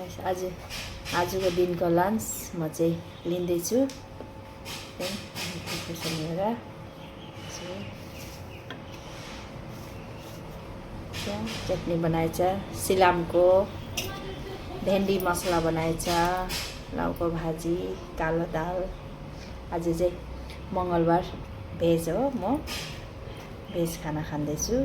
guys आजको दिनको lunch म चाहिँ लिँदैछु चटनी बनाएछ सिलामको भेन्डी मसला बनाएछ लाउको भाजी कालो दाल आज चाहिँ मंगलबार भेज हो म भेज खाना खाँदैछु